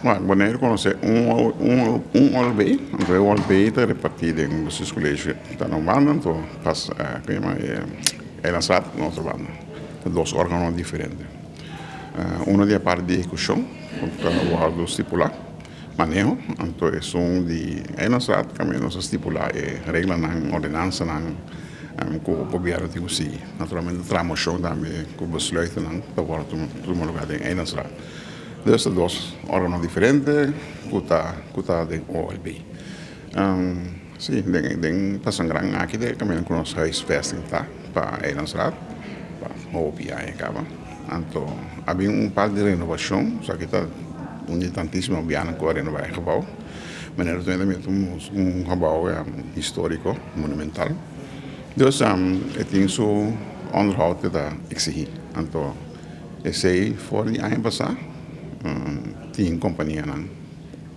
Wanneer kon ze OLB, de OLB te repartir em vocês colégios está no bando, então pas prima ela sabe nosso bando, dois órgãos diferentes. Uma de a parte de execução, o órgão estipular, manejo, então é de ela sabe também nós estipular regra na ordenança na com o governo de seguir. Naturalmente tramoção também com besluiten na para todo lugar em ela sabe. Dus dois órgãos diferentes, kuta de OLB. Sim, den pasangran aqui de também com nós huisvesting tá para Eilandsraad, para OPI acaba. Então, havia par de renovação, só que está tantíssimo biana com a renovar gebouw. Maar er is gebouw histórico, monumental. Dus het is zo onderhoud dat ik zie. Então, ik zei voor die eind passar, tinha companhia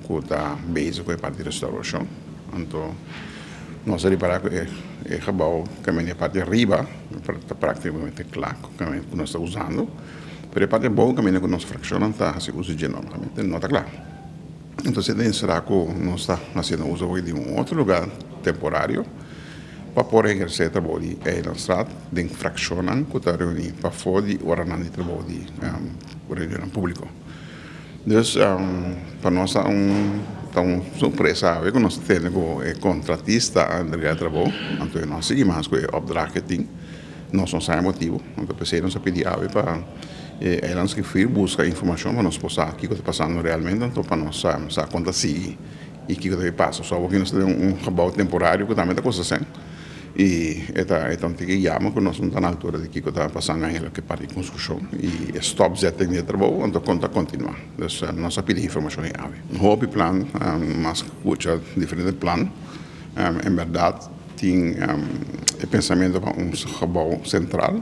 que está bezig com a parte de restauração. Então, nós reparamos que o gebouw, que a parte de riba, está praticamente claro que nós estamos usando, mas a parte de baixo, que nós fraccionamos, está se usa normalmente, não está claro. Então, será que nós estamos fazendo uso de outro lugar temporário para poder exercer trabalho de Eilandsraad, de fraccionam, que está reunido para fora de hora de trabalho de reunião público. Dus para nós é surpresa que nós temos contratista de trabalho, então nós seguimos com o opdracht que tem, nós não sabemos motivo, então precisamos pedir para elas que vir buscar informação para nós possamos o que está passando realmente, então para nós saber quanto se e o que está passando. Só que nós temos gebouw temporário que também está acontecendo. E então tem que chamar que nós não estamos na altura de que está passando naquela parte de construção e stop setting de trabalho, então conta continuar. Então nós pedimos informação em ave. Hobby plan, mas escuta diferentes planos. Em verdade tem o pensamento para gebouw central.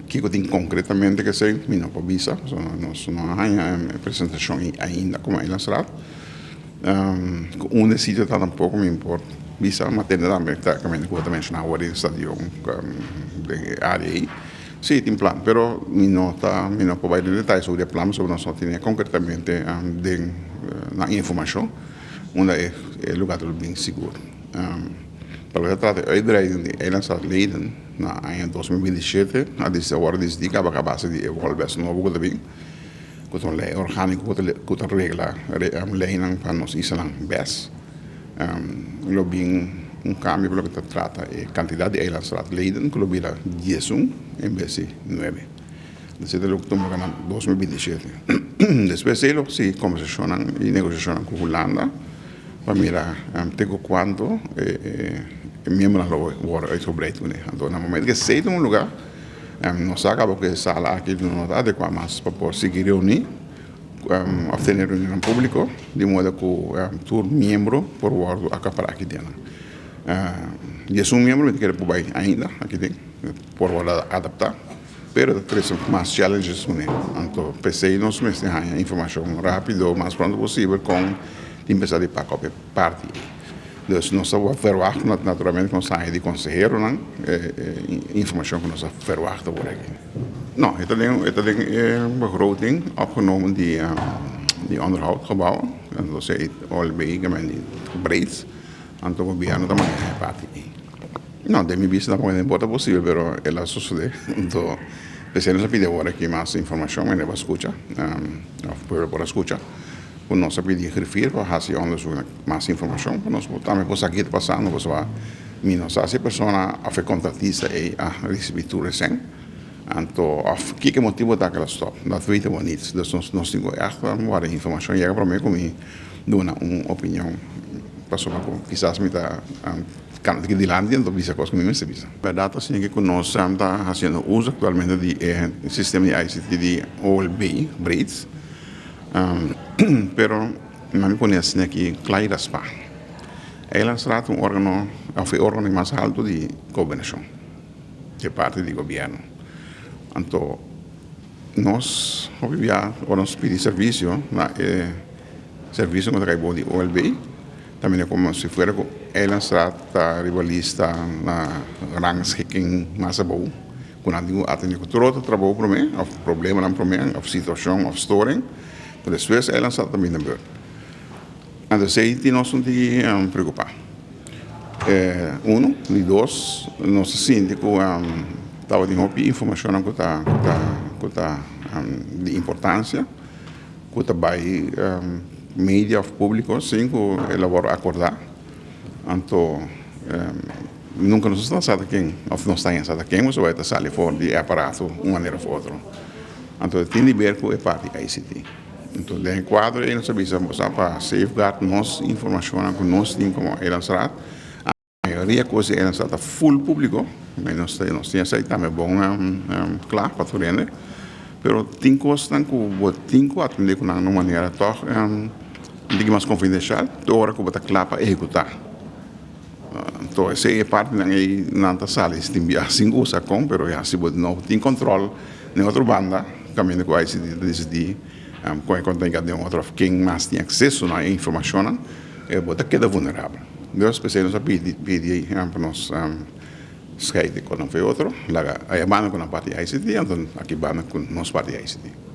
Que tem concretamente que ser, não para visa, nós não temos apresentação ainda como Eilandsraad. Onde sítio está tampouco me importa. Visa, mas tem também que eu mencionar o estádio de área. Sim, tem plano, mas não pode dar detalhes sobre o plano, sobre nós só temos concretamente na informação, onde é o lugar bem seguro. Para tratar a ideia de Eilandsraad Leiden, em 2027, a dessa hora de dia, a base de evolver esse novo também, com a lei orgânica, com a regra, a lei para nós isso não best. Lo bem cambio pelo que trata a quantidade de Eilandsraad Leiden, que lo vira 10 em vez de 9. Desde o outubro de 2027. Depois ele se conversação e negociação com a Holanda, para mirar até quanto membro agora uitgebreid worden. Então, no momento que se tem lugar, nós acabamos que a sala aqui não está adequada mais para poder seguir reunir. Obtener reunião pública, de modo que todo membro por guardo acaparar aqui dentro. E é membro que quer por ainda, aqui tem, por guardo adaptar, mas tem mais challenges, então pensei nós mesmos a informação rápido, o mais pronto possível, com começar a pagar parte. Então, nós verwachten naturalmente com saída de conselheiro, informação que nós verwachten por aqui. Nou, het is een begroting opgenomen die onderhoud gebouwen. En dat is OLB breed. En toen we bijna dat maar een party. Nou, de mi vista non è importa possibile, però è la succede. Entonces, presidente se pide ahora que más información en la escucha, por escucha. Pues no se pide referir para hacer más información. Pues nos también pues aquí pasando pues va menos hace persona a fe contratista e a recibir tu recén. Então, que motivo está aquela stop? Dat weten we niet. Dus nós temos echt waar de informatie llega para mí, como doen uma opinião, passou para quizás me está canal de Dilândia, então visa coisa que me visa. Verdade assim que nós estamos fazendo uso atualmente do sistema de ICT de OLB, BRIDS, pero não me conhece aqui claro spa. Eilandsraad é órgão mais alto de governação, de parte do governo. Então, nós vamos pedir serviço, serviço que acabou de OLB, também é como se fosse Eilandsraad rivalista na rangschikking mais boa, quando digo atender com outro trabalho para mim, of problema para mim, of situação, of storing, Después ela está também na beurt. Então, se nós não te preocupar. Uno, e dois, nosso síndico estava de informação que está de importância, que está vai mídia público, sim, que elabora acordar. Então, nunca nos está sabe quem, ou não está em sabe quem, mas vai estar sair fora de aparato, uma maneira ou outra. Então, tem de ver com a parte da ICT. Então, dentro do quadro, ele nos avisa para safeguard nossa informação que nós temos como Elanstrat. A maioria das coisas Elanstrat está full público, mas nós temos aí também bom, claro, para o rende. Mas tem coisas que tem que atender de uma maneira mais confidencial, toda que está claro para executar. Então, essa é a parte que não sala, se tem assim usa com, mas se você não tem controle na outra banda, caminho que vai se decidir, quando contém de outra quem mais tem acesso à informação, você queda vulnerável. Então, especialmente nós pedir para nós esquecer com um outro, a banda com a parte ICT, então aqui banda com nós parte ICT.